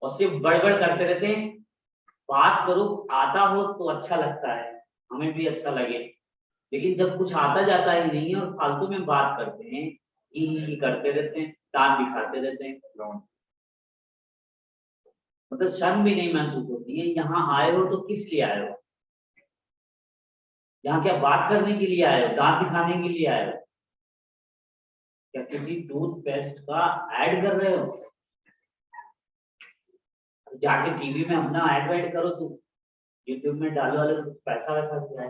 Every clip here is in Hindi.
और सिर्फ बड़बड़ करते रहते हैं। बात करो, आता हो तो अच्छा लगता है, हमें भी अच्छा लगे, लेकिन जब कुछ आता जाता ही नहीं है और फालतू में बात करते हैं, ही करते रहते हैं, दांत दिखाते रहते हैं, मतलब शर्म भी नहीं महसूस होती है। यहाँ आए हो तो किस लिए आए हो? यहाँ क्या बात करने के लिए आए हो? दांत दिखाने के लिए आए हो? क्या किसी टूथपेस्ट का ऐड कर रहे हो? जाके टीवी में अपना ऐड वैड करो, तू यूट्यूब में डालो वाले पैसा वैसा भी आए।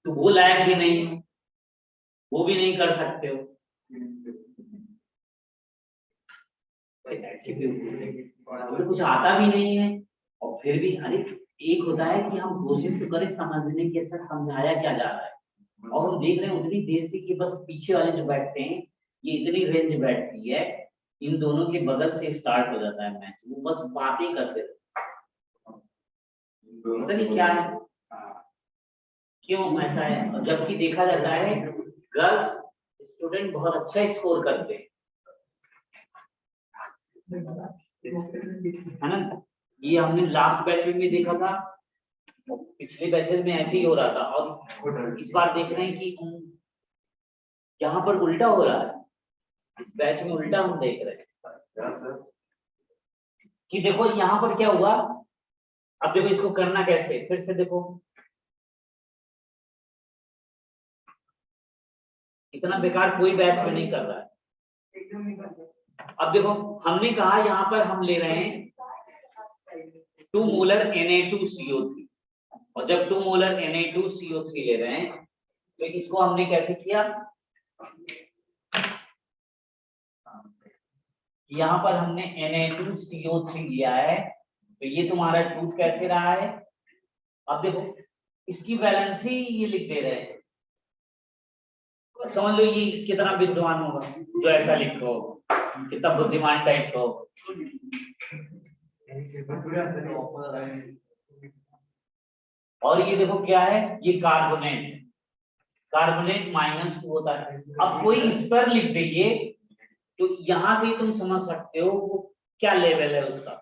तो वो लायक भी नहीं है, वो भी नहीं कर सकते हो। तो कुछ आता भी नहीं है और फिर भी, अरे एक होता है कि हम कोशिश तो करें समझने की, अच्छा समझाया क्या जा रहा है, और हम देख रहे हैं उतनी देर से कि बस पीछे वाले जो बैठते हैं ये इतनी रेंज बैठती है, इन दोनों के बगल से स्टार्ट हो जाता है मैच, वो बस बातें करते रहते, पता नहीं क्या है, क्यों ऐसा है। और जबकि देखा जाता है गर्ल्स स्टूडेंट बहुत अच्छा स्कोर करते हैं, है ना। ये हमने लास्ट बैच में भी देखा था, पिछले बैचेस में ऐसे ही हो रहा था, और इस बार देख रहे हैं कि यहाँ पर उल्टा हो रहा है। इस बैच में उल्टा हम देख रहे हैं कि देखो यहाँ पर क्या हुआ। अब देखो इसको करना कैसे, फिर से देखो, इतना बेकार कोई बैच में नहीं कर रहा है। अब देखो हमने कहा यहाँ पर हम ले रहे हैं 2 मोलर Na2CO3, और जब 2 मोलर Na2CO3 ले रहे हैं तो इसको हमने कैसे किया, यहाँ पर हमने Na2CO3 लिया है, तो ये तुम्हारा टूट कैसे रहा है। अब देखो इसकी वैलेंसी ये लिख दे रहे हैं, समझ लो ये कितना विद्वान होगा जो ऐसा लिखो, कितना बुद्धिमान टाइप का हो। और ये देखो क्या है, ये कार्बोनेट, कार्बोनेट -2 होता है। अब कोई इस पर लिख दीजिए तो यहां से तुम समझ सकते हो वो क्या लेवल है उसका।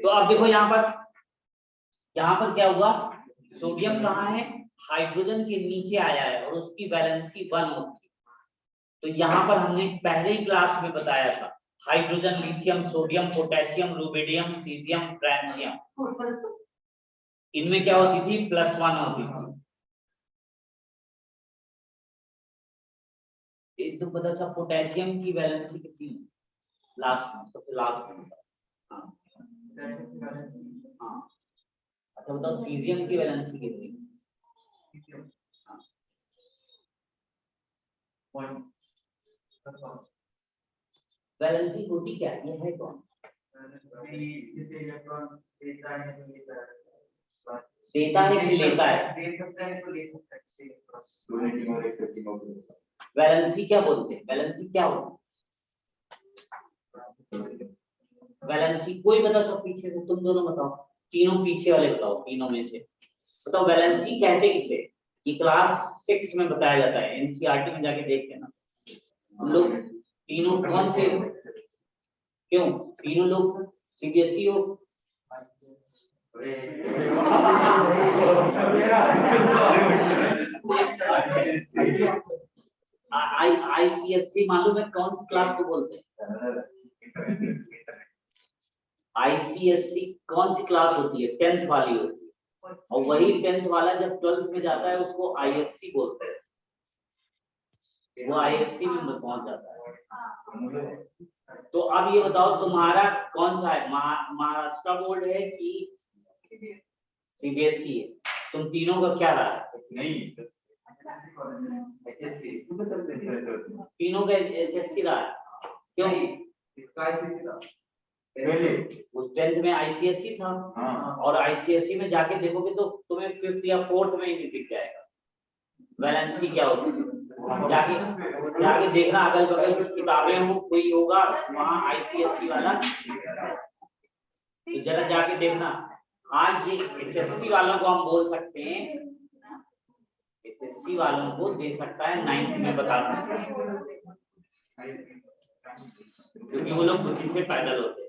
तो अब देखो यहाँ पर क्या हुआ, सोडियम कहाँ है, हाइड्रोजन के नीचे आया है और उसकी वैलेंसी 1 होती है। तो यहाँ पर हमने पहले ही क्लास में बताया था, hydrogen, lithium, sodium, potassium, rubidium, caesium, francium, इनमें क्या होती थी, +1 होती थी। एक तो पता था पोटेशियम की वैलेंसी कितनी, लास्ट में, सबसे लास्ट में। हाँ हाँ, अच्छा बताओ सीजियम की वैलेंसी कितनी। वैलेंसी होती क्या है कौन, देता है कि लेता है, वैलेंसी क्या बोलते हैं, वैलेंसी क्या होती है, वैलेंसी कोई बता तो पीछे से, तुम दोनों बताओ, तीनों पीछे वाले बताओ, तीनों में से बताओ वैलेंसी कहते किसे। ये क्लास 6 में बताया जाता है, एनसीईआरटी में जाके देख लेना। हम लोग तीनों कौन से, क्यों तीनों लोग सीबीएसई हो, आईसीएससी मालूम है कौन सी क्लास को बोलते हैं, आईसीएससी कौन सी क्लास होती है, 10th वाली होती है, और वही 10th वाला जब 12th में जाता है उसको आईएससी बोलते हैं, वो आईएससी में पहुंच जाता है। तो अब ये बताओ तुम्हारा कौन सा है, महाराष्ट्र बोर्ड है कि सीबीएसई है, तुम तीनों का क्या रहा है, नहीं तीनों का एचएससी रहा है, क्यों इसका आईसीएससी था पहले, उस 10th में आईसीएसई था। हाँ। और आईसीएसई में जाके देखोगे तो तुम्हें 5th या 4th में ही दिख जाएगा वैलेंसी क्या होती है, जाके देखना अगल बगल की किताबें हो कोई होगा वहाँ आईसीएसई वाला, तो जरा जाके देखना हाँ ये HSC वालों को हम बोल सकते हैं, HSC वालों को दे सकता है 9th में बता सकते हैं, क्योंकि वो लोग बुद्धि से पैदल होते हैं।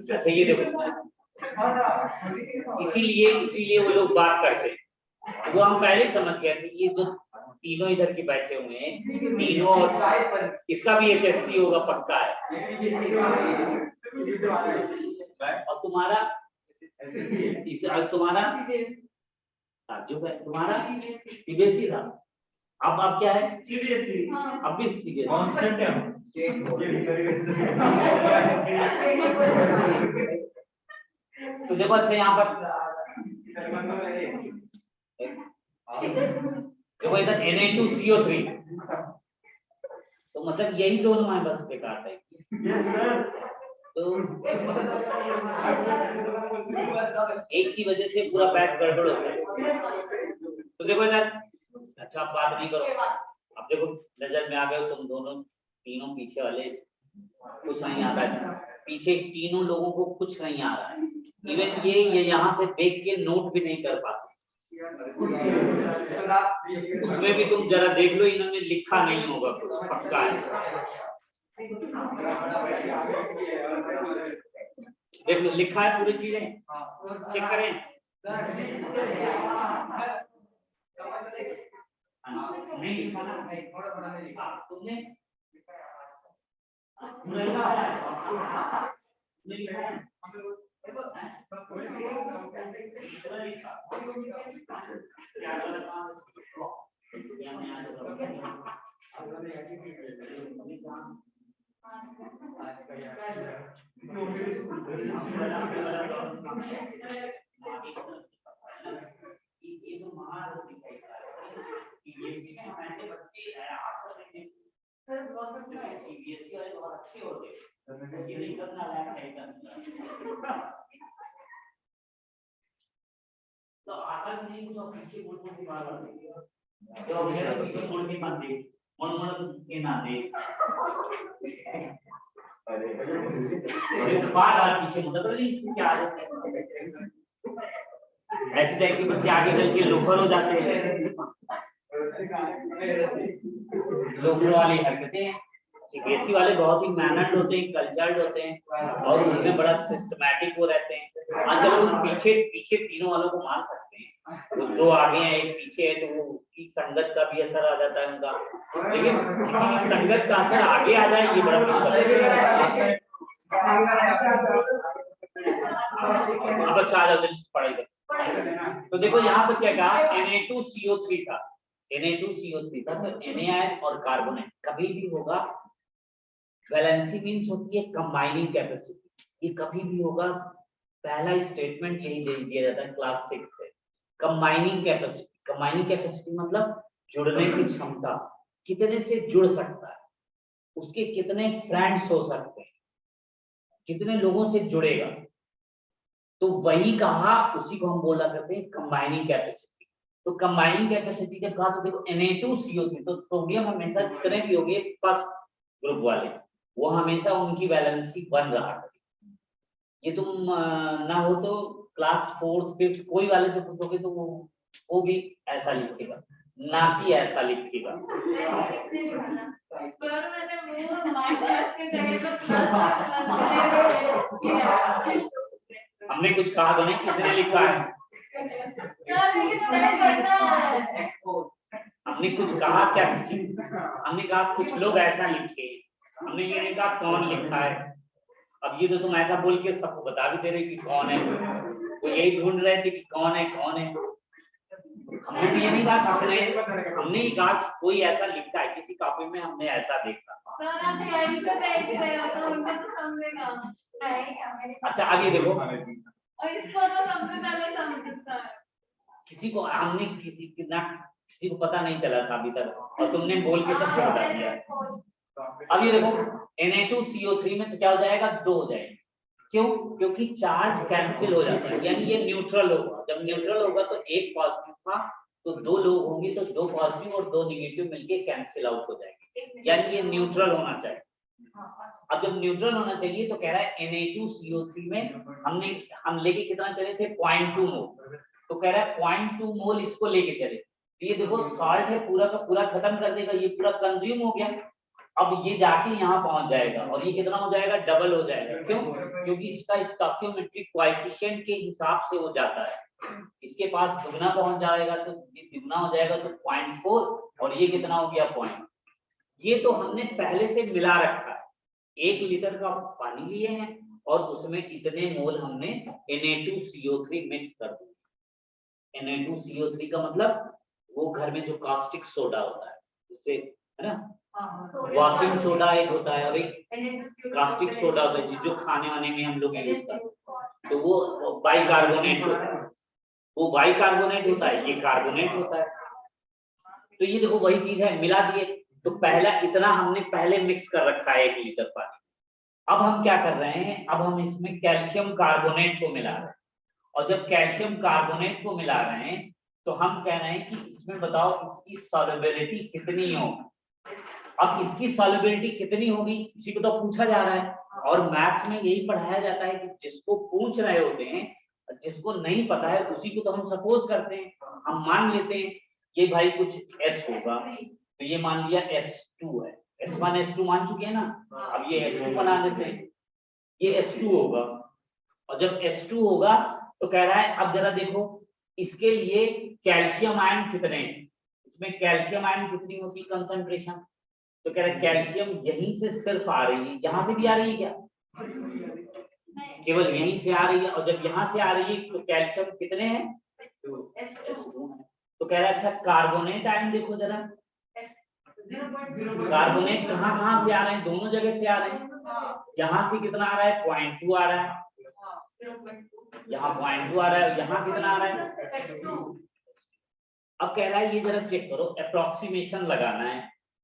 अच्छा ये देखो, इसीलिए वो लोग बात करते हैं, वो हम पहले समझ गए थे। ये जो तीनों इधर के बैठे हुए हैं, तीनों, और इसका भी HSC होगा पक्का है। और तुम्हारा तुम्हारा ताज्जुब है, तुम्हारा CBSE था, अब क्या है? CBSE। अब भी CBSE। तो देखो अच्छा यहाँ पर देखो इधर Na2CO3, तो मतलब यही दोनों हमारे बस बेकार है। तो एक की वजह से पूरा बैच गड़बड़ होता है। तो देखो इधर, अच्छा आप बात नहीं करो, अब देखो नजर में आ गए तुम दोनों, तीनों पीछे वाले कुछ नहीं आता है, पीछे तीनों लोगों को कुछ नहीं आ रहा है, इवन ये यहाँ से देख के नोट भी नहीं कर पाते। उसमें भी तुम जरा देख लो, इन्होंने लिखा नहीं होगा कुछ, पक्का है। देख लो लिखा है पूरी चीजें, चेक करें। नहीं लिखा ना, तुमने ये तो महारत दिखाई दे रहा है, ऐसे बच्चे CBSE वाले बहुत अच्छे होते हैं, ये नहीं करना तो आता नहीं कुछ, पीछे मुड़ की बात आती है, जो मेरा पीछे मुड़ के मत देख, मुड़ के ना देख, बार पीछे मुड़ तो इसमें क्या है। ऐसे टाइप के बच्चे आगे चल के लोफर हो जाते हैं, लोफर वाली हरकतें। CBSE वाले बहुत ही मैनर्ड होते हैं, कल्चर्ड होते हैं, और उनमें बड़ा सिस्टमैटिक वो रहते हैं। अगर वो पीछे तीनों वालों को मान सकते हैं, वो दो आगे हैं एक पीछे है, तो वो उसकी संगत का भी असर आ जाता है उनका, लेकिन किसी की संगत का असर आगे आ जाए ये बड़ा मुश्किल है। अब अच्छा आ जाओ पढ़ाई। तो देखो यहाँ पर क्या कहा, Na2CO3 था, Na2CO3 था, तो NaI और कार्बोनेट कभी भी होगा, वैलेंसी मीन्स होती है कंबाइनिंग कैपेसिटी, ये कभी भी होगा, पहला स्टेटमेंट यही दे दिया जाता है क्लास 6 से, कंबाइनिंग कैपेसिटी मतलब जुड़ने की क्षमता, कितने से जुड़ सकता है, उसके कितने फ्रेंड्स हो सकते हैं, कितने लोगों से जुड़ेगा, तो वही कहा, उसी को हम बोला करते हैं कंबाइनिंग कैपेसिटी। तो कंबाइनिंग कैपेसिटी जब कहा तो देखो Na2CO3, तो सोडियम हमेशा जितने भी होंगे फर्स्ट ग्रुप वाले, वो हमेशा उनकी वैलेंसी 1 रहा है। ये तुम ना हो तो क्लास 4th 5th कोई वाले जो पूछोगे तो वो भी ऐसा लिखेगा, ना कि ऐसा लिखेगा। हमने कुछ कहा तो नहीं, किसने लिखा है? हमने कुछ कहा क्या किसी? हमने कहा कुछ लोग ऐसा लिखे, हमने ये नहीं कहा कौन लिखा है। अब ये तो तुम ऐसा बोल के सबको बता भी दे रहे कि कौन है, वो यही ढूंढ रहे थे कि कौन है कौन है। हमने तो ये नहीं कहा किसने, हमने ही कहा कि कोई ऐसा लिखता है किसी कॉपी में, हमने ऐसा देखा। अच्छा आगे देखो, किसी को हमने किसी को पता नहीं चला था अभी तक, और तुमने बोल के सबको बता दिया। अब ये देखो Na2CO3 में तो क्या हो जाएगा, 2 हो जाएगा। क्यों? क्योंकि चार्ज कैंसिल हो जाता है, यानी ये न्यूट्रल होगा। जब न्यूट्रल होगा तो एक पॉजिटिव था तो दो लोग होंगे तो दो पॉजिटिव और दो निगेटिव मिलके कैंसिल आउट हो जाएंगे, यानी ये न्यूट्रल होना चाहिए। अब जब न्यूट्रल होना चाहिए तो कह रहा है Na2CO3 में हम लेके कितना चले थे 0.2 मोल, तो कह रहा है 0.2 मोल इसको लेके चले। तो ये देखो सॉल्ट है पूरा का पूरा खत्म कर देगा, ये पूरा कंज्यूम हो गया। अब ये जाके यहाँ पहुंच जाएगा और ये कितना हो जाएगा, डबल हो जाएगा। क्यों? क्योंकि इसका स्टोइकियोमेट्रिक कोएफिशिएंट के हिसाब से वो जाता है, इसके पास दुगना पहुंच जाएगा तो ये दुगना हो जाएगा तो 0.4 और ये कितना हो गया 0. ये तो हमने पहले से मिला रखा है, 1 लीटर का पानी लिए हैं और उसमें इतने मोल हमने Na2CO3 मिक्स कर दिए। Na2CO3 का मतलब वो घर में जो कास्टिक सोडा होता है उससे, है ना, वॉशिंग सोडा एक होता है और एक कास्टिक सोडा होता है जो खाने वाने में हम लोग यूज करते हैं, तो वो बाइकार्बोनेट होता है, वो बाइकार्बोनेट होता है, ये कार्बोनेट होता है। तो ये देखो वही चीज है, मिला दिए। तो पहला इतना हमने पहले मिक्स कर रखा है 1 लीटर पानी। अब हम क्या कर रहे हैं, अब हम इसमें कैल्शियम कार्बोनेट को मिला रहे हैं, और जब कैल्शियम कार्बोनेट को मिला रहे हैं तो हम कह रहे हैं कि इसमें बताओ इसकी सॉल्युबिलिटी कितनी हो। अब इसकी सॉल्युबिलिटी कितनी होगी इसी को तो पूछा जा रहा है, और मैथ्स में यही पढ़ाया जाता है कि जिसको पूछ रहे होते हैं, जिसको नहीं पता है उसी को तो हम सपोज करते हैं, हम मान लेते हैं ये भाई कुछ S होगा, तो ये मान लिया S2 है, S1 S2 मान चुके हैं ना, अब ये S2 बना देते हैं, ये S2 होगा। और जब S2 होगा तो कह रहा है अब जरा देखो इसके लिए कैल्शियम आयन कितने हैं, इसमें कैल्शियम आयन कितनी होती कंसंट्रेशन, तो कह रहा है कैल्शियम यहीं से सिर्फ आ रही है, यहाँ से भी आ रही है क्या, केवल यहीं से आ रही है, और जब यहाँ से आ रही है तो कैल्शियम कितने हैं S2 है। तो कह रहा है अच्छा कार्बोनेट आयन देखो जरा, कार्बोनेट कहाँ से आ रहे हैं, दोनों जगह से आ रहे हैं। यहाँ से कितना आ रहा है 0.2 आ रहा है, यहाँ 0.2 आ रहा है, यहाँ कितना आ रहा है। अब कह रहा है ये जरा चेक करो, अप्रोक्सीमेशन लगाना है,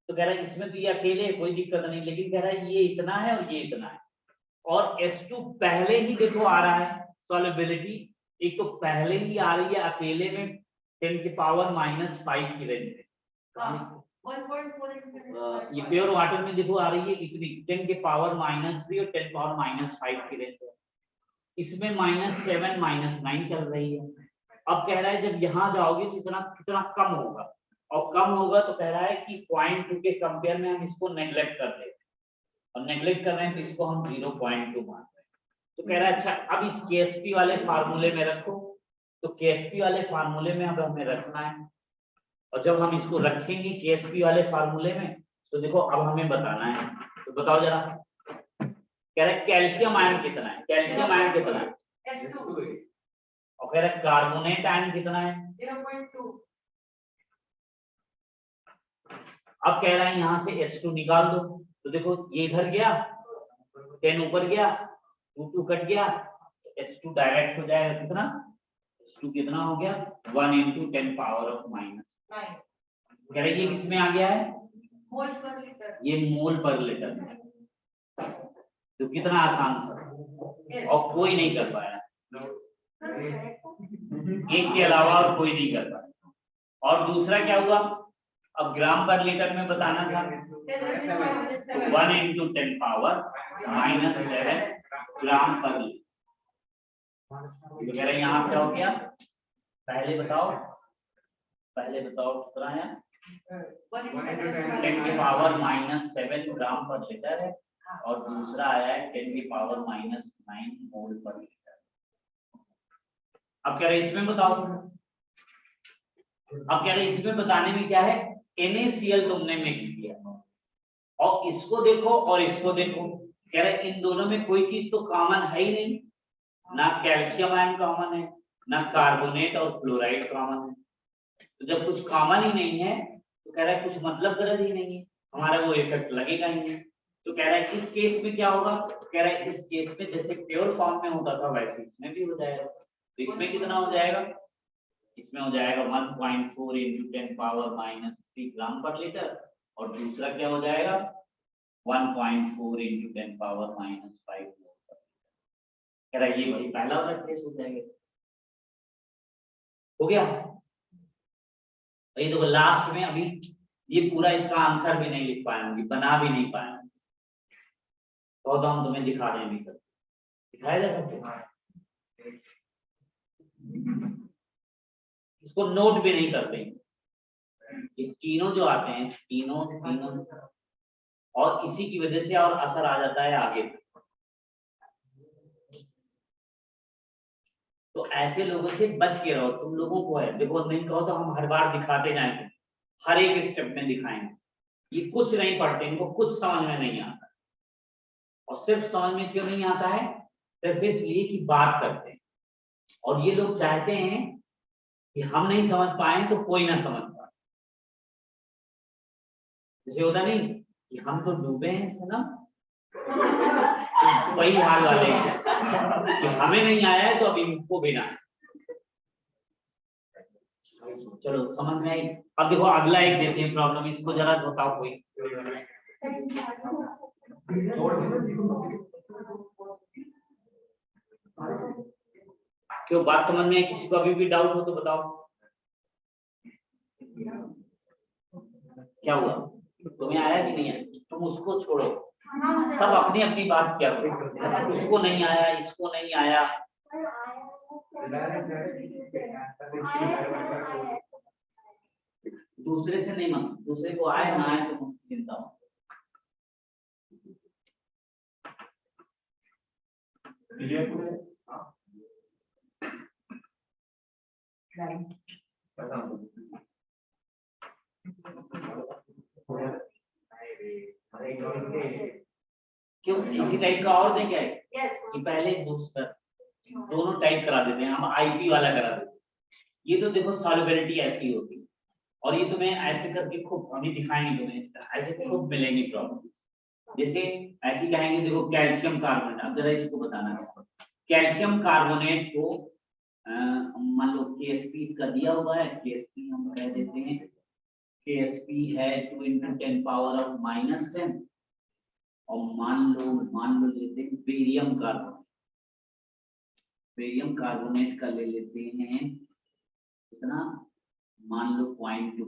तो कह रहा है इसमें तो ये अकेले कोई दिक्कत नहीं, लेकिन कह रहा है ये इतना है और ये इतना है, और S2 पहले ही देखो आ रहा है सॉल्युबिलिटी, एक तो पहले ही आ रही है अकेले में 10 की पावर -5 की रेंज में, ये प्योर वाटर में देखो आ रही है इतनी 10 के पावर -3 और 10 पावर -5 की रेंज है, इसमें -7 -9 चल रही है। अब कह रहा है जब यहाँ जाओगे तो इतना कितना कम होगा, और कम होगा तो कह रहा है कि 0.2 के कंपेयर में हम इसको नेग्लेक्ट कर दें, और नेग्लेक्ट कर रहे हैं तो इसको हम 0.2 मान रहे हैं। तो कह रहा है अच्छा अब इस KSP वाले फार्मूले में रखो, तो KSP वाले फार्मूले में अब हमें रखना है, और जब हम इसको रखेंगे KSP वाले फार्मूले में तो देखो अब हमें बताना है, तो बताओ जरा, कह रहा है कैल्शियम आयन कितना है, कैल्शियम आयन कितना है S2, और कह रहा है कार्बोनेट आयन कितना है 0.2। अब कह रहा है यहाँ से S2 निकाल दो, तो देखो ये इधर गया 10 ऊपर गया 2 कट गया, तो S2 डायरेक्ट हो जाएगा कितना, S2 कितना हो गया 1 × 10 पावर ऑफ -9। कह रहे ये किसमें आ गया है, मोल पर लीटर, ये मोल पर लीटर में, तो कितना आसान था और कोई नहीं कर पाया, एक के अलावा और कोई नहीं कर पाया। और दूसरा क्या हुआ, अब ग्राम पर लीटर में बताना था, तो 1 × 10 पावर -7 ग्राम पर लीटर। तो कह रहे यहाँ क्या हो गया, पहले बताओ कितना है, 10 की पावर -7 ग्राम पर लीटर है, और दूसरा आया है 10 की पावर -9 मोल पर लीटर। अब कह रहे इसमें बताओ, अब कह रहे इसमें बताने में क्या है, NaCl तुमने मिक्स किया, और इसको देखो और इसको देखो, कह रहे इन दोनों में कोई चीज तो कॉमन है ही नहीं, ना कैल्शियम आयन कॉमन है, ना कार्बोनेट और क्लोराइड कॉमन है, तो जब कुछ कॉमन ही नहीं है तो कह रहा है कुछ मतलब गरज ही नहीं है, हमारा वो इफेक्ट लगेगा ही नहीं। तो कह रहा है इस केस में क्या होगा, कह रहा है इस केस में जैसे प्योर फॉर्म में होता था वैसे इसमें भी हो जाएगा, तो इसमें कितना हो जाएगा, इसमें हो जाएगा 1.4 × 10 पावर -3 ग्राम पर लीटर, और दूसरा क्या हो जाएगा 1.4 × 10 पावर -5 मोल पर लीटर। कह रहा है ये भाई पहला वाला केस हो जाएगा, हो गया। भाई देखो लास्ट में अभी ये पूरा इसका आंसर भी नहीं लिख पाएंगे, बना भी नहीं पाएंगे, तो हम तुम्हें दिखा दें अभी तक, दिखाया जा सकता है, इसको नोट भी नहीं करते, ये तीनों जो आते हैं तीनों और इसी की वजह से और असर आ जाता है आगे। तो ऐसे लोगों से बच के रहो, तुम लोगों को है देखो, नहीं कहो तो हम हर बार दिखाते जाएंगे, हर एक स्टेप में दिखाएंगे। ये कुछ नहीं पढ़ते, इनको कुछ समझ में नहीं आता, और सिर्फ समझ में क्यों नहीं आता है, सिर्फ इसलिए कि बात करते हैं, और ये लोग चाहते हैं कि हम नहीं समझ पाए तो कोई ना समझ पाए। जैसे होता नहीं कि हम तो डूबे हैं सनम, तो वही हाल वाले हैं कि हमें नहीं आया है तो अब इनको भी ना। चलो समझ में आई। अब देखो अगला एक देते हैं प्रॉब्लम, इसको जरा बताओ कोई। क्यों बात समझ में, किसी को अभी भी डाउट हो तो बताओ। क्या हुआ, तुम्हें आया कि नहीं आया, तुम उसको छोड़ो, सब अपनी अपनी बात क्या करो, उसको नहीं आया, इसको नहीं आया। दूसरे से नहीं मांगो, दूसरे को आए ना आए तो मुझसे चिंता हो। क्यों इसी टाइप का और दें क्या है कि पहले दूसरा दोनों टाइप करा देते हैं, हम आईपी वाला करा देते हैं। ये तो देखो सॉल्युबिलिटी ऐसी होती है, और ये तुम्हें ऐसे करके खूब अभी दिखाएंगे, तुम्हें ऐसे खूब मिलेंगी प्रॉब्लम। जैसे ऐसी कहेंगे देखो कैल्शियम कार्बोनेट, अब जरा इसको बताना चाहूँ। कैल्शियम कार्बोनेट को मान लो KSP इसका दिया हुआ है, KSP हम कह देते हैं, KSP है 2 × 10⁻⁻10, और मान लो लेते हैं बेरियम कार्बोनेट, बेरियम कार्बोनेट का ले लेते हैं कितना, मान लो 0.2,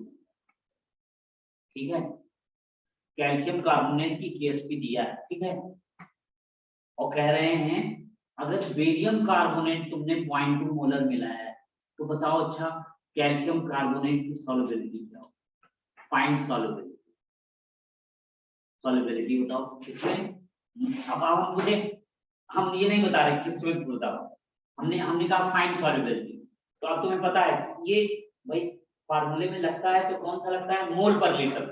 ठीक है। कैल्शियम कार्बोनेट की KSP दिया है, ठीक है, और कह रहे हैं अगर बेरियम कार्बोनेट तुमने 0.2 मोलर मिला है तो बताओ अच्छा कैल्शियम कार्बोनेट की सॉल्युबिलिटी क्या हो, फाइंड सॉल्युबिलिटी, सॉल्युबिलिटी बताओ किसमें। अब आप मुझे, हम ये नहीं बता रहे किसमें बताओ, हमने कहा फाइंड सॉल्युबिलिटी, तो अब तुम्हें पता है ये भाई फार्मूले में लगता है तो कौन सा लगता है, मोल पर लीटर।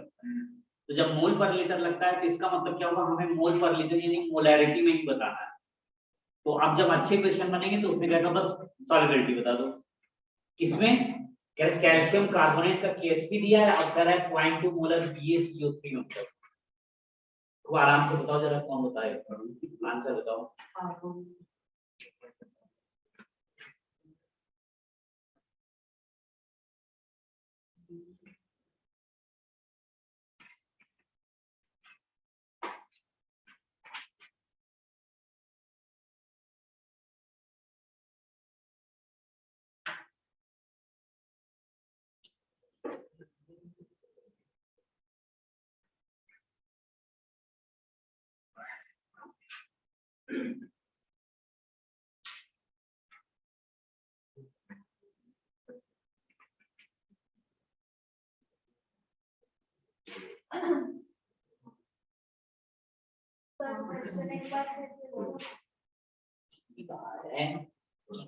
तो जब मोल पर लीटर लगता है तो इसका मतलब क्या होगा, हमें मोल पर लीटर यानी मोलैरिटी में ही बताना है। तो अब जब अच्छे क्वेश्चन बनेंगे तो उसमें क्या बस सॉल्युबिलिटी बता दो, किसमें कैल्शियम कार्बोनेट का KSP दिया है और कह रहा है 0.2 मोलर BaCO3 होता है। तो आराम से बताओ जरा, कौन बताएगा आंसर बताओ।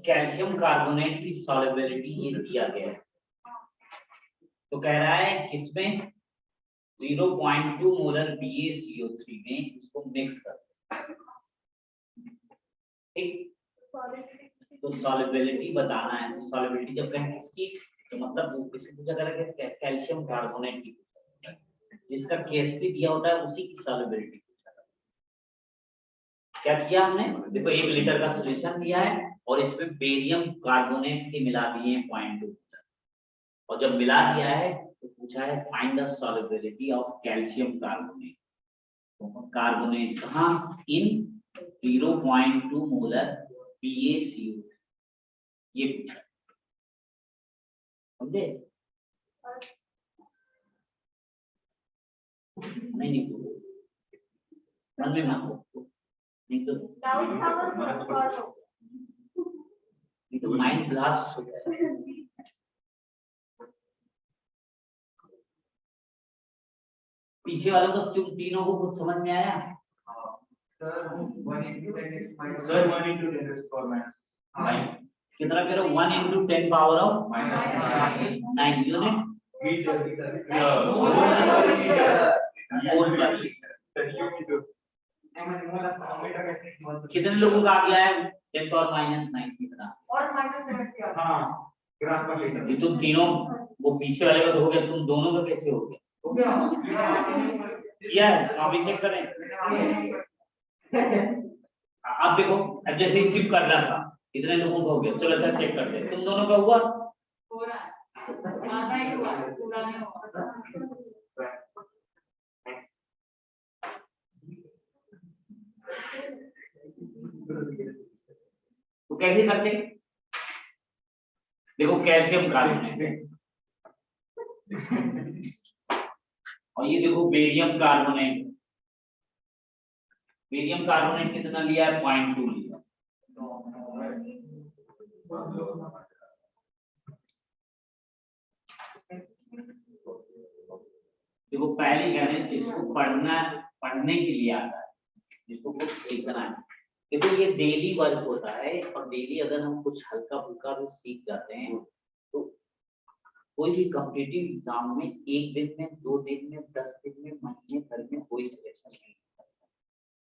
कैल्शियम कार्बोनेट की सॉल्युबिलिटी ये दिया गया है, तो कह रहा है किसमें 0.2 मोलर BaCO3 में इसको मिक्स कर, ठीक। तो सॉल्युबिलिटी बताना है, तो सॉल्युबिलिटी जब कहें किसकी, तो मतलब वो किसी पूछा करेगा कैल्शियम कार्बोनेट की, जिसका KSP दिया होता है उसी की सॉल्युबिलिटी पूछा। क्या किया हमने, देखो 1 लीटर का सॉल्यूशन दिया है और इसमें बेरियम कार्बोनेट के मिला दिए हैं 0.2, और जब मिला दिया है तो पूछा है find the solubility of calcium carbonate. तो कार्बोनेट कहाँ, इन 0.2 मोलर BaCO3, ये पूछा, समझे। नहीं नहीं मन में मत रखो, नहीं तो डाउट था बस सॉल्व हो नहीं तो माइंड ब्लास्ट हो जाएगा। पीछे वालों को तुम तीनों को कुछ समझ में आया? Sir 1 into 10 is minus sir 1 into 10 is power minus 9 कितना करो 1 into 10 power of minus 9 unit meter मोल पर लीटर। कितने लोगों का आ गया है 10 पावर -9 कितना? और -7 हाँ ग्राम पर लीटर ये तुम तीनों वो पीछे वाले का तो हो गया, तुम दोनों का कैसे हो गया? हो गया किया है अभी चेक करें। अब देखो अब जैसे ही शिफ्ट कर रहा था कितने लोगों का हो गया, चलो अच्छा चेक करते हैं। तुम दोनों का हुआ? हो रहा है आधा ही हुआ पूरा नहीं हुआ। तो कैसे करते हैं? देखो कैल्शियम कार्बोनेट और ये देखो बेरियम कार्बोनेट। बेरियम कार्बोनेट कितना लिया है 0.2 लिया। देखो पहले कहने जिसको पढ़ने के लिए आता है, जिसको कुछ सीखना है, देखो ये डेली वर्क होता है और डेली अगर हम कुछ हल्का फुल्का भी सीख जाते हैं तो कोई भी कॉम्पिटिटिव एग्जाम में 1 दिन में 2 दिन में 10 दिन में महीने भर में कोई सिलेक्शन नहीं होता।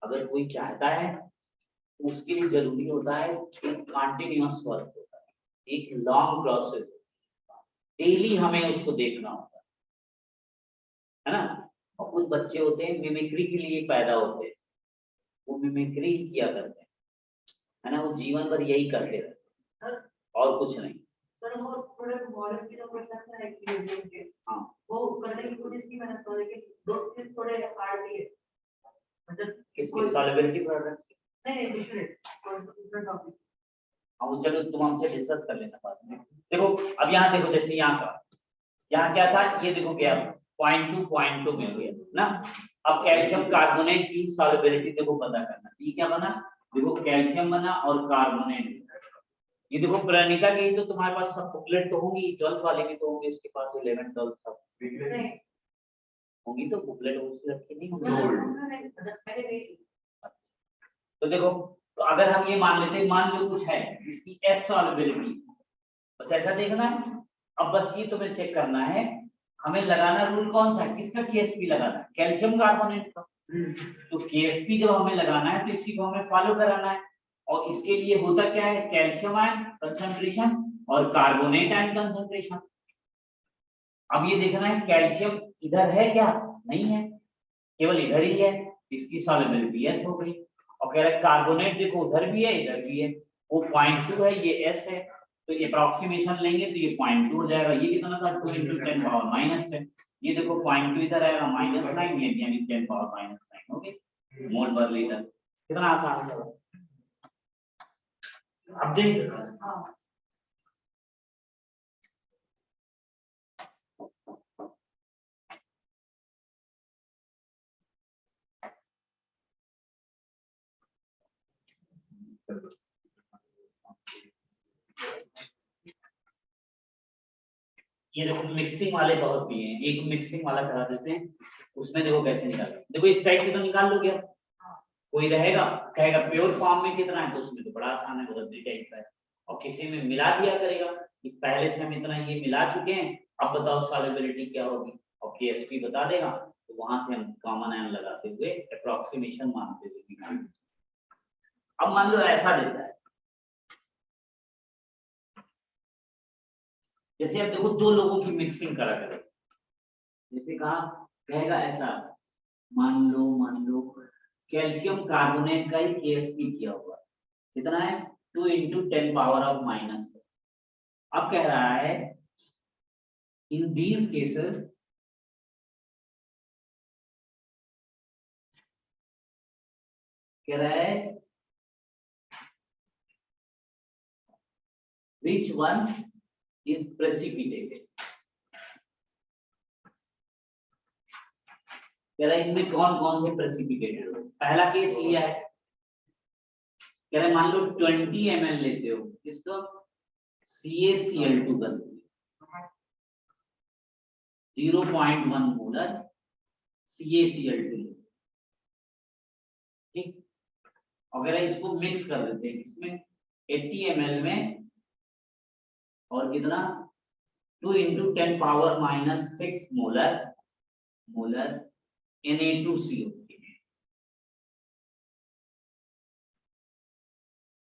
अगर कोई चाहता है तो उसके लिए जरूरी होता है एक कंटिन्यूअस वर्क होता है, एक लॉन्ग प्रोसेस, डेली हमें उसको देखना होता है ना। और कुछ बच्चे होते हैं मिमिक्री के लिए पैदा होते हैं, वो मिमिक्री ही किया करते हैं, है ना, वो जीवन भर यही करते रहते हैं और कुछ नहीं। सर वो थोड़े मॉडल की जो क्वेश्चन है कि हाँ वो करने की कोशिश की मैंने, तो लेकिन दो चीज थोड़े हार्ड भी है, मतलब किसकी सॉल्युबिलिटी प्रोडक्ट? नहीं दूसरे टॉपिक। हाँ चलो तुम हमसे डिस्कस कर लेना बाद में। देखो अब यहाँ देखो जैसे यहाँ क्या था, ये देखो क्या 0.2 में हो गया ना। अब कैल्शियम कार्बोनेट की सॉल्युबिलिटी देखो पता करना, ये क्या बना, देखो कैल्शियम बना और कार्बोनेट। ये देखो प्रणीता की तो तुम्हारे पास सब बुकलेट तो होंगी, 12th वाले की तो होंगे, इसके पास 11 12 सब होंगी, तो बुकलेट उसकी रखी नहीं होंगी। तो देखो तो अगर हम ये मान लेते हैं, मान लो कुछ है इसकी एस सॉल्युबिलिटी, बस ऐसा देखना है। अब बस ये तुम्हें चेक करना है, हमें लगाना रूल कौन सा है, किसका केएसपी लगाना है, कैल्शियम कार्बोनेट का। तो केएसपी जब हमें लगाना है तो इसी को हमें फॉलो कराना है, और इसके लिए होता क्या है, कैल्शियम आयन कंसंट्रेशन और कार्बोनेट आयन कंसंट्रेशन। अब ये देखना है कैल्शियम इधर है क्या, नहीं है, केवल इधर ही है, इसकी सॉल्युबिलिटी एस हो गई। और कह रहा है कार्बोनेट देखो उधर भी है इधर भी है, वो 0.2 है, ये एस है, तो ये अप्रोक्सीमेशन लेंगे तो ये 0.2 हो जाएगा। ये कितना था 2 × 10 पावर -10, ये देखो 0.2 इधर आएगा -9, ये यानी 10 पावर -9 ओके मोल पर लीटर। कितना आसान है। अब देखिए ये देखो मिक्सिंग वाले बहुत भी हैं, एक मिक्सिंग वाला करा देते हैं, उसमें देखो कैसे निकालते हैं। देखो इस टाइप की तो निकाल लोगे, कोई रहेगा कहेगा प्योर फॉर्म में कितना है, तो उसमें तो बड़ा आसान है, बदलने टाइप का है, और किसी में मिला दिया करेगा कि पहले से हम इतना ये मिला चुके हैं, अब बताओ सॉल्युबिलिटी क्या होगी, और केएसपी बता देगा, तो वहां से हम कॉमन आयन लगाते हुए अप्रोक्सीमेशन मानते हुए। अब मान लो ऐसा देता है, जैसे अब देखो 2 लोगों की मिक्सिंग करा करें, जैसे कहा कहेगा ऐसा, मान लो कैल्शियम कार्बोनेट का ही केएसपी किया हुआ कितना है 2 × 10 पावर ऑफ -। अब कह रहा है इन दीज केसेस कह रहा है which one is precipitated, कह रहा है इनमें कौन कौन से प्रेसिपिटेटेड हो। पहला केस लिया है, कह रहा है मान लो 20 ml लेते हो, किसको CaCl2 कर 0.1 मोलर CaCl2, ठीक। अगर इसको मिक्स कर देते हैं इसमें 80 ml में, और कितना 2 × 10⁻⁻6 मोलर Na2CO।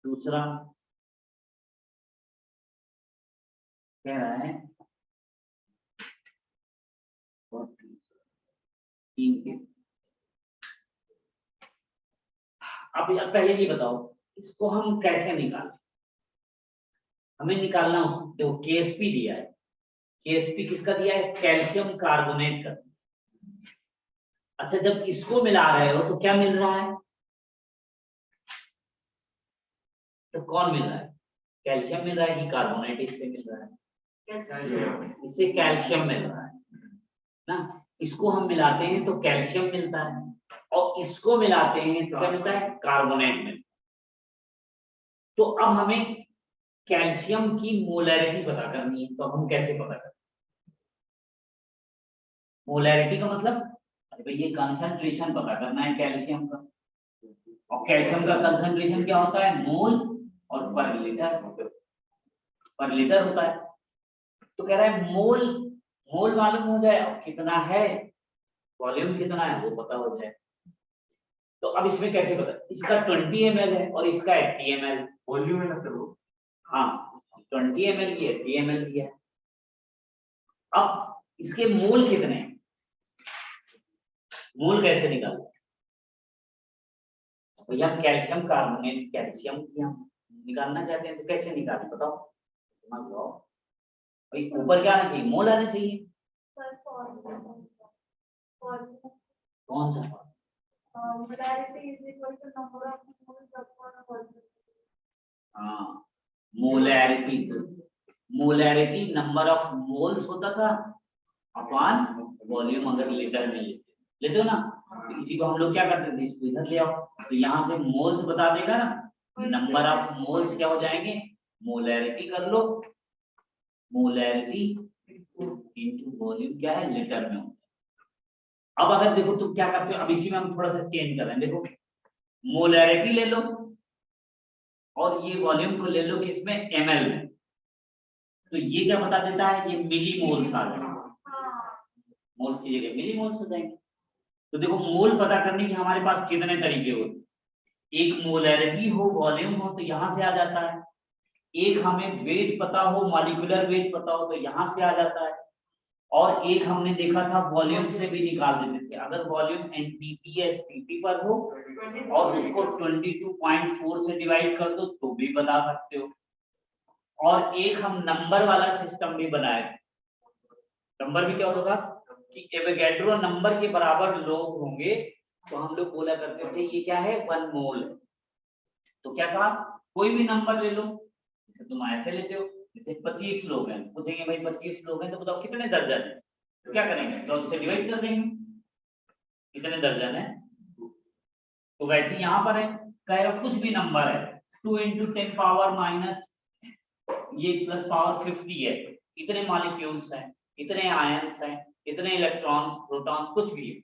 दूसरा कह रहा है 3 के। अब पहले ये बताओ इसको हम कैसे निकालें। हमें निकालना देखो KSP दिया है, KSP किसका दिया है, कैल्शियम कार्बोनेट का। अच्छा जब इसको मिला रहे हो तो क्या मिल रहा है, तो कौन मिल रहा है, कैल्शियम मिल रहा है कि कार्बोनेट इससे मिल रहा है, इससे कैल्शियम मिल रहा है ना। इसको हम मिलाते हैं तो कैल्शियम मिलता है, और इसको मिलाते हैं तो क्या मिलता है, कार्बोनेट मिलता है। तो अब हमें कैल्शियम की मोलैरिटी पता करनी है, तो हम कैसे पता करें मोलैरिटी का मतलब, अरे भाई ये कंसंट्रेशन पता करना है कैल्शियम का, और कैल्शियम का कंसंट्रेशन क्या होता है, मोल और पर लीटर होता है। तो कह रहा है मोल मालूम हो जाए और कितना है, वॉल्यूम कितना है वो पता हो जाए। तो अब इसमें कैसे पता, इसका 20 ml है और इसका 80 ml वॉल्यूम है ना सर वो। हाँ 20 ml की 80 ml की है। अब इसके मोल कितने हैं, मोल कैसे निकालते हैं भैया, कैल्शियम कार्बोनेट कैल्शियम की हम निकालना चाहते हैं तो कैसे निकालें बताओ, मान लो भाई ऊपर क्या आना चाहिए, मोल आना चाहिए। कौन सा, हाँ मोलैरिटी नंबर ऑफ मोल्स होता था अपॉन वॉल्यूम, अगर लीटर में लेते हो ना, तो इसी को हम लोग क्या करते थे, इसको इधर ले आओ तो यहाँ से मोल्स बता देगा ना, नंबर ऑफ मोल्स क्या हो जाएंगे, मोलैरिटी कर लो, मोलैरिटी इनटू वॉल्यूम क्या है, लीटर में होता है। अब अगर देखो तुम क्या करते हो, अब इसी में हम थोड़ा सा चेंज कर रहे हैं, देखो मोलैरिटी ले लो और ये वॉल्यूम को ले लो किसमें, ml में, तो ये क्या बता देता है, ये मिली मोल्स आ जाएंगे, मोल्स की जगह मिली मोल्स हो जाएंगे। तो देखो मोल पता करने के हमारे पास कितने तरीके होते, एक मोलैरिटी हो वॉल्यूम हो तो यहाँ से आ जाता है, एक हमें वेट पता हो मॉलिक्यूलर वेट पता हो तो यहाँ से आ जाता है, और एक हमने देखा था वॉल्यूम से भी निकाल देते थे, अगर वॉल्यूम NPP या SPP पर हो और उसको 22.4 से डिवाइड कर दो तो भी बता सकते हो। और एक हम नंबर वाला सिस्टम भी बनाए, नंबर भी क्या होता था कि एवोगैड्रो नंबर के बराबर लोग होंगे तो हम लोग बोला करते थे ये क्या है, 1 मोल। तो क्या कहा, कोई भी नंबर ले लो, जैसे तुम ऐसे लेते हो, जैसे 25 लोग हैं, पूछेंगे भाई 25 लोग हैं तो बताओ कितने दर्जन है, तो क्या करेंगे, तो उससे डिवाइड कर देंगे कितने दर्जन है। तो वैसे यहाँ पर है, कह रहा कुछ भी नंबर है 2 × 10⁻⁻, ये प्लस पावर 50 है, इतने मॉलिक्यूल्स हैं, इतने आयंस हैं, इतने इलेक्ट्रॉन्स प्रोटॉन्स कुछ भी है,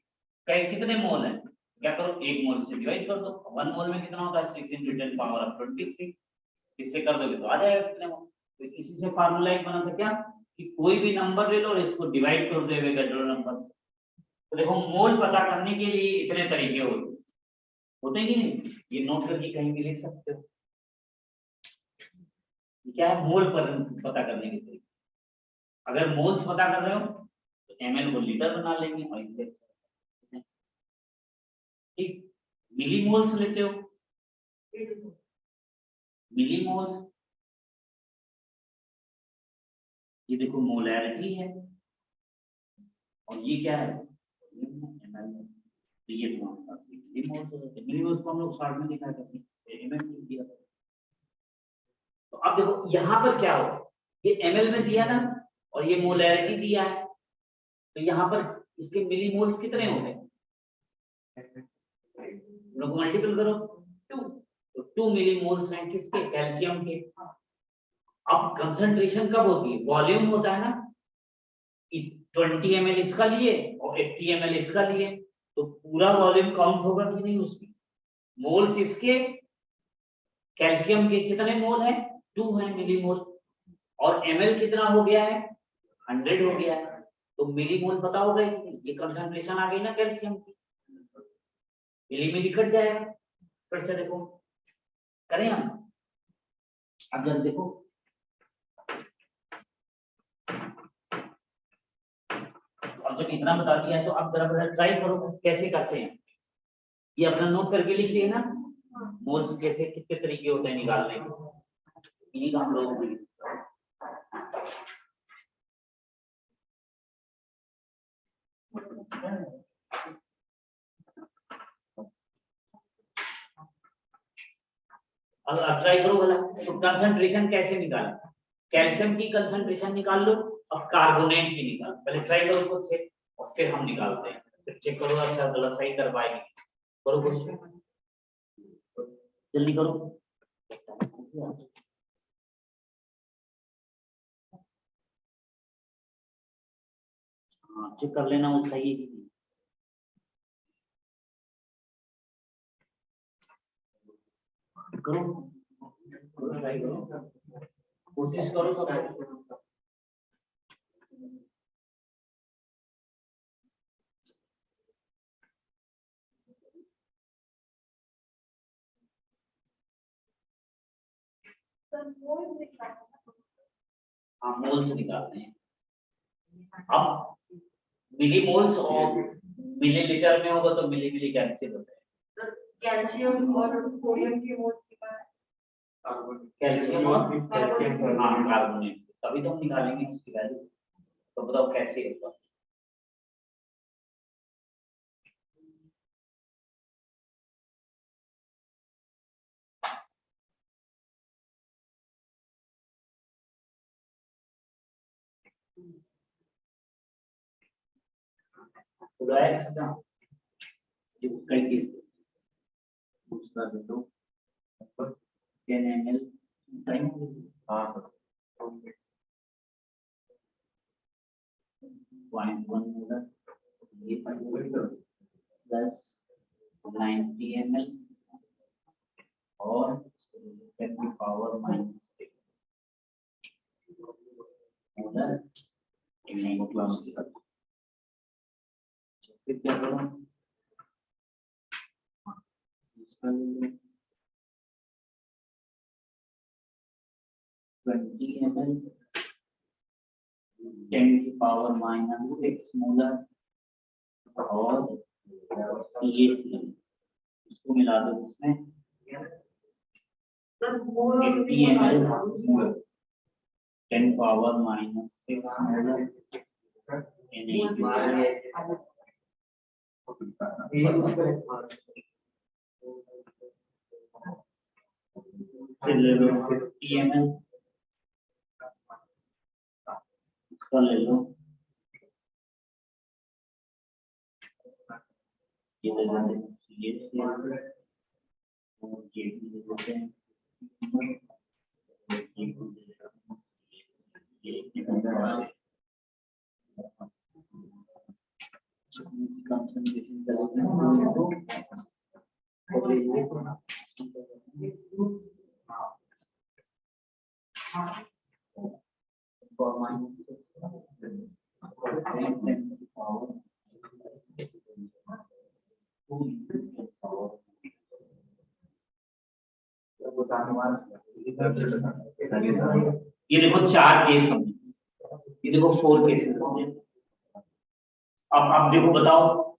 कहे कितने मोल है, क्या करो एक मोल से डिवाइड कर दो, 1 मोल में कितना होता है 6 × 10⁻23, इससे कर दोगे तो आ जाएगा कितने मोल। तो इसी से फार्मूला एक बना था क्या, कि कोई भी नंबर ले लो और इसको डिवाइड कर दो एवोगैड्रो नंबर से। तो देखो मोल पता करने के लिए इतने तरीके होते हैं कि नहीं, ये नोट करके कहीं भी लिख सकते हो, क्या है मोल पर पता करने के तरीके। अगर मोल्स पता कर रहे हो तो ml को लीटर बना लेंगे और इसे ठीक, मिली मोल्स लेते हो, मिली मोल्स, ये देखो मोलैरिटी है और ये क्या है ml, तो ये तुम्हारे पास मिली मोल्स हो जाते हैं। मिली मोल्स को हम लोग शॉर्ट में दिखा करते हैं ml में दिया। तो अब देखो यहाँ पर क्या हो, ये ml में दिया ना और ये मोलैरिटी दिया है, तो यहाँ पर इसके मिली मोल्स कितने हो गए, लोग मल्टीपल करो 2, तो 2 मिलीमोल्स हैं किसके, कैल्शियम के। अब कंसंट्रेशन कब होती है, वॉल्यूम होता है ना, 20 ml इसका लिए और 80 ml इसका लिए, तो पूरा वॉल्यूम काउंट होगा कि नहीं उसकी। मोल्स इसके कैल्शियम के कितने मोल है, 2 है मिलीमोल, और ml कितना हो गया है, 100 हो गया है, तो मिलीमोल पता होगा कि नहीं? ये कंसंट्रेशन आ गई ना कैल्शियम की, मिली में निकट जाएगा। फिर से देखो करें हम, अब जब देखो अब जब इतना बता दिया है तो अब जरा ट्राई करो कैसे करते हैं। ये अपना नोट करके लिख लिए ना, मोल्स कैसे कितने तरीके होते हैं निकालने के, यही हम लोग अब ट्राई करो भला। तो कंसंट्रेशन कैसे निकालें, कैल्शियम की कंसंट्रेशन निकाल लो, अब कार्बोनेट की निकाल, पहले ट्राई करो खुद से और फिर हम निकालते हैं, फिर चेक करो अच्छा गलत सही कर पाएंगे। करो कुछ जल्दी करो। हाँ चेक कर लेना वो सही है। करो ट्राई करो, कोशिश करो तो हाँ मोल्स निकालते हैं। अब मिलीमोल्स और मिलीलीटर में होगा तो मिली कैसे होता है, कैल्शियम और सोडियम के मोल्स कितना है, कैल्शियम और कैल्शियम हाँ कार्बोनेट, तभी तो हम निकालेंगे उसकी वैल्यू। तो बताओ कैसे होगा, कई चीज दूसरा दे दो 10 ml हाँ 0.1 मोलर प्लस 90 ml और 10 पावर -6 मोलर फिर क्या करो, इसका 20 ml 10 की पावर -6 मोलर और CaCl इसको मिला दो इसमें 80 ml 10 पावर -6 मोलर फिर ले लो 50 ml इसका ले लो, ये ले लेते हैं और ये भी ले लेते हैं, कंसंट्रेशन ये देखो 4 केस हमने, ये देखो 4 केस। अब देखो बताओ